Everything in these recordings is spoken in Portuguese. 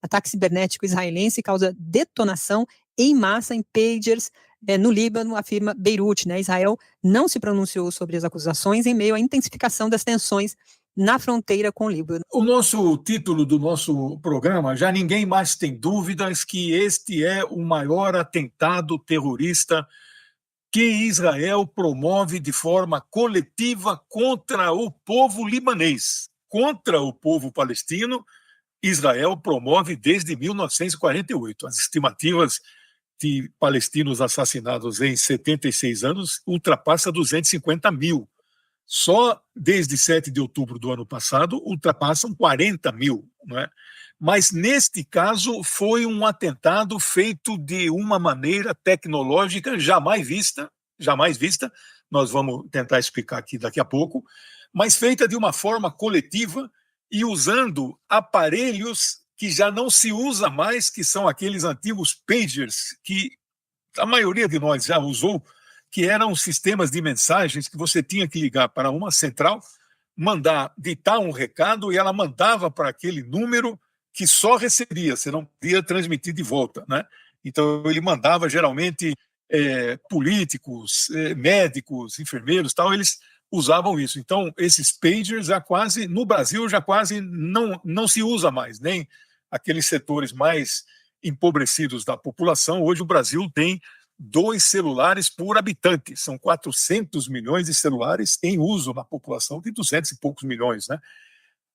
ataque cibernético israelense causa detonação em massa em pagers no Líbano, afirma Beirute. Israel não se pronunciou sobre as acusações em meio à intensificação das tensões na fronteira com o Líbano. O título do nosso programa, já ninguém mais tem dúvidas que este é o maior atentado terrorista que Israel promove de forma coletiva contra o povo libanês. Contra o povo palestino, Israel promove desde 1948. As estimativas de palestinos assassinados em 76 anos ultrapassa 250 mil. Só desde 7 de outubro do ano passado ultrapassam 40 mil. Não é? Mas, neste caso, foi um atentado feito de uma maneira tecnológica jamais vista, nós vamos tentar explicar aqui daqui a pouco, mas feita de uma forma coletiva e usando aparelhos que já não se usa mais, que são aqueles antigos pagers que a maioria de nós já usou, que eram sistemas de mensagens que você tinha que ligar para uma central, ditar um recado e ela mandava para aquele número que só recebia, você não podia transmitir de volta, né? Então ele mandava geralmente políticos, médicos, enfermeiros, tal, eles usavam isso. Então esses pagers no Brasil já quase não se usa mais, nem aqueles setores mais empobrecidos da população. Hoje o Brasil tem 2 celulares por habitante, são 400 milhões de celulares em uso na população de 200 e poucos milhões, né?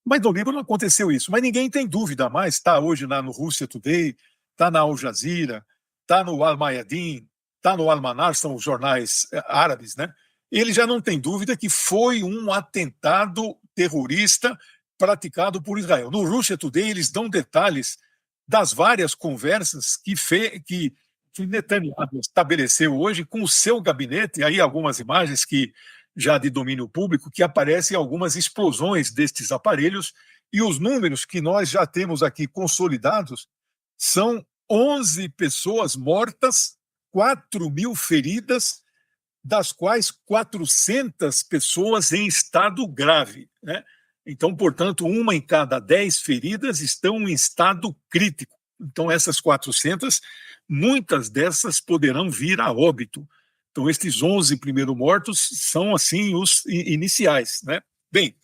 Mas no Líbano aconteceu isso, mas ninguém tem dúvida mais, está hoje no Russia Today, está na Al Jazeera, está no Al Mayadin, está no Al Manar, são os jornais árabes, né? Ele já não tem dúvida que foi um atentado terrorista praticado por Israel. No Russia Today eles dão detalhes das várias conversas que Netanyahu estabeleceu hoje com o seu gabinete, aí algumas imagens que já de domínio público, que aparecem algumas explosões destes aparelhos, e os números que nós já temos aqui consolidados são 11 pessoas mortas, 4 mil feridas, das quais 400 pessoas em estado grave, né? Então, portanto, 1 em cada 10 feridas estão em estado crítico. Então, essas 400, muitas dessas poderão vir a óbito. Então, estes 11 primeiros mortos são, assim, os iniciais, né? Bem,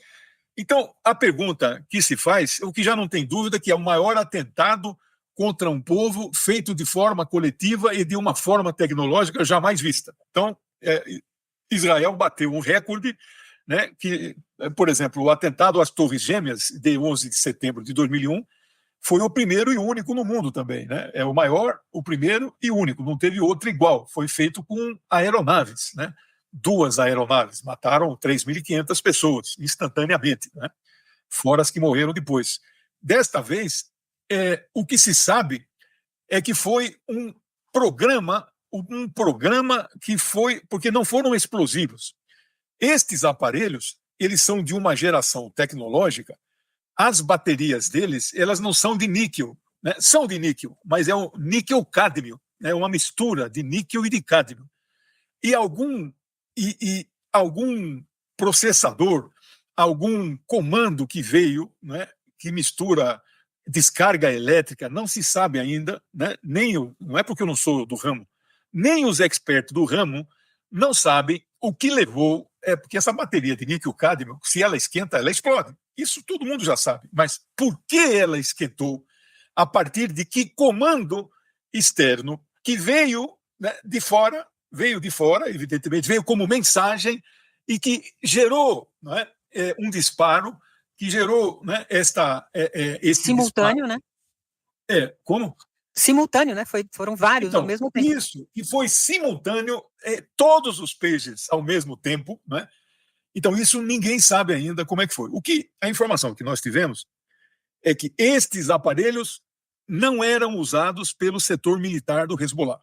então, a pergunta que se faz, o que já não tem dúvida, que é o maior atentado contra um povo feito de forma coletiva e de uma forma tecnológica jamais vista. Então, Israel bateu um recorde, né, que, por exemplo, o atentado às Torres Gêmeas de 11 de setembro de 2001 foi o primeiro e único no mundo também, né? É o maior, o primeiro e único, não teve outro igual. Foi feito com aeronaves, né? 2 aeronaves, mataram 3.500 pessoas instantaneamente, né? Fora as que morreram depois. Desta vez, o que se sabe é que foi um programa que foi, porque não foram explosivos. Estes aparelhos, eles são de uma geração tecnológica. As baterias deles, elas não são de níquel, né? São de níquel, mas é um níquel-cádmio, é uma mistura de níquel e de cádmio. E algum processador, algum comando que veio, né, que mistura descarga elétrica, não se sabe ainda, né? Não é porque eu não sou do ramo, nem os expertos do ramo não sabem o que levou, porque essa bateria de níquel-cádmio, se ela esquenta, ela explode. Isso todo mundo já sabe. Mas por que ela esquentou? A partir de que comando externo que veio, né, de fora, evidentemente, veio como mensagem e que gerou, não é, um disparo, que gerou, né, esse simultâneo, disparo. Né? Como? Simultâneo, né? Foram vários então, ao mesmo tempo. Isso, que foi simultâneo, todos os pages ao mesmo tempo, né? Então, isso ninguém sabe ainda como é que foi. A informação que nós tivemos é que estes aparelhos não eram usados pelo setor militar do Hezbollah.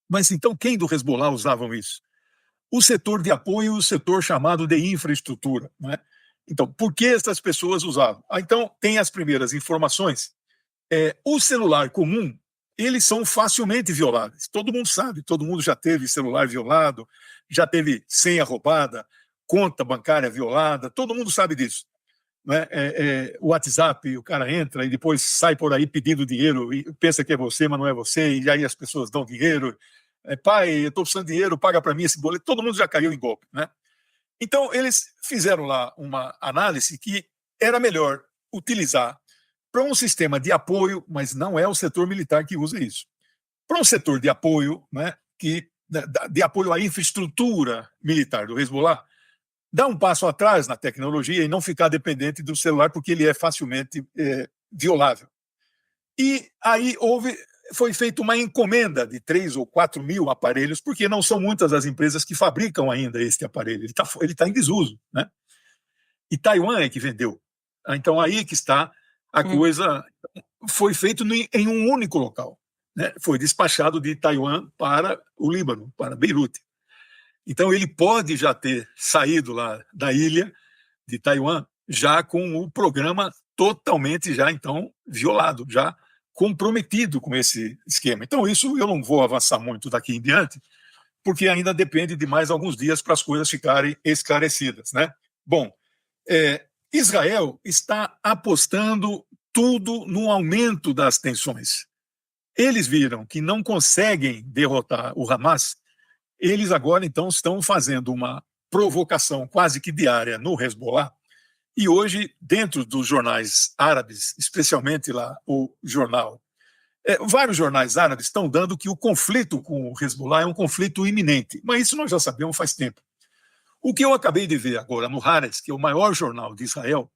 Mas então quem do Hezbollah usavam isso? O setor de apoio, o setor chamado de infraestrutura, né? Então, por que essas pessoas usavam? Então, tem as primeiras informações. O celular comum, eles são facilmente violáveis. Todo mundo sabe, todo mundo já teve celular violado, já teve senha roubada, conta bancária violada, todo mundo sabe disso. né? O WhatsApp, o cara entra e depois sai por aí pedindo dinheiro e pensa que é você, mas não é você, e aí as pessoas dão dinheiro. Pai, eu estou precisando de dinheiro, paga para mim esse boleto. Todo mundo já caiu em golpe, né? Então, eles fizeram lá uma análise que era melhor utilizar para um sistema de apoio, mas não é o setor militar que usa isso. Para um setor de apoio, né, de apoio à infraestrutura militar do Hezbollah, dar um passo atrás na tecnologia e não ficar dependente do celular, porque ele é facilmente violável. E aí foi feita uma encomenda de 3 ou 4 mil aparelhos, porque não são muitas as empresas que fabricam ainda este aparelho. Ele tá em desuso, né? E Taiwan é que vendeu. Então aí que está a coisa. Foi feito em um único local, né? Foi despachado de Taiwan para o Líbano, para Beirute. Então ele pode já ter saído lá da ilha de Taiwan já com o programa totalmente já então violado, já comprometido com esse esquema. Então isso eu não vou avançar muito daqui em diante, porque ainda depende de mais alguns dias para as coisas ficarem esclarecidas, né? Bom, Israel está apostando tudo no aumento das tensões. Eles viram que não conseguem derrotar o Hamas, eles agora então estão fazendo uma provocação quase que diária no Hezbollah. E hoje, dentro dos jornais árabes, especialmente lá o jornal, vários jornais árabes estão dando que o conflito com o Hezbollah é um conflito iminente, mas isso nós já sabemos faz tempo. O que eu acabei de ver agora no Haaretz, que é o maior jornal de Israel,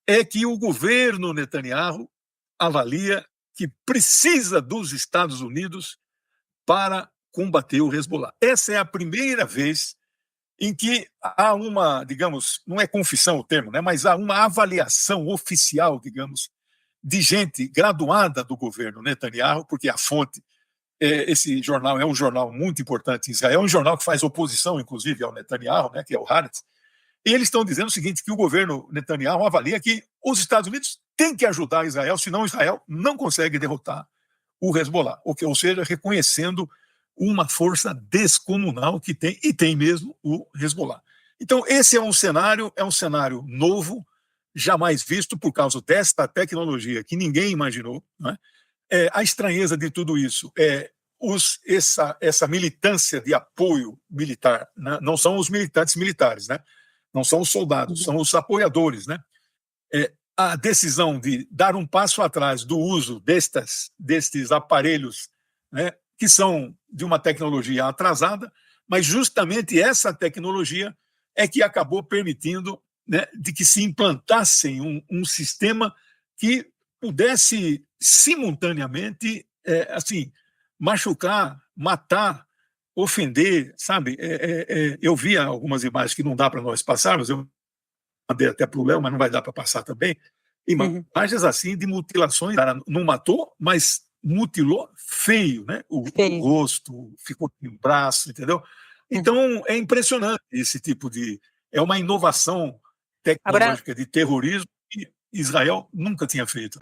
é que o governo Netanyahu avalia que precisa dos Estados Unidos para combater o Hezbollah. Essa é a primeira vez em que há uma, digamos, não é confissão o termo, né, mas há uma avaliação oficial, digamos, de gente graduada do governo Netanyahu, porque a fonte, esse jornal é um jornal muito importante em Israel, é um jornal que faz oposição, inclusive, ao Netanyahu, né, que é o Haaretz, e eles estão dizendo o seguinte, que o governo Netanyahu avalia que os Estados Unidos têm que ajudar Israel, senão Israel não consegue derrotar o Hezbollah, ou seja, reconhecendo uma força descomunal que tem, e tem mesmo o Hezbollah. Então, esse é um cenário novo, jamais visto por causa desta tecnologia que ninguém imaginou, né? A estranheza de tudo isso é essa militância de apoio militar, né? Não são os militantes militares, né? Não são os soldados, são os apoiadores, né? A decisão de dar um passo atrás do uso destes aparelhos, né, que são de uma tecnologia atrasada, mas justamente essa tecnologia é que acabou permitindo, né, de que se implantassem um sistema que pudesse simultaneamente assim, machucar, matar, ofender, sabe? Eu vi algumas imagens que não dá para nós passarmos, eu mandei até para o Léo, mas não vai dar para passar também, imagens assim de mutilações. O cara não matou, mas mutilou feio, né? O rosto, ficou sem o braço, entendeu? Então, é impressionante esse tipo de... É uma inovação tecnológica de terrorismo que Israel nunca tinha feito.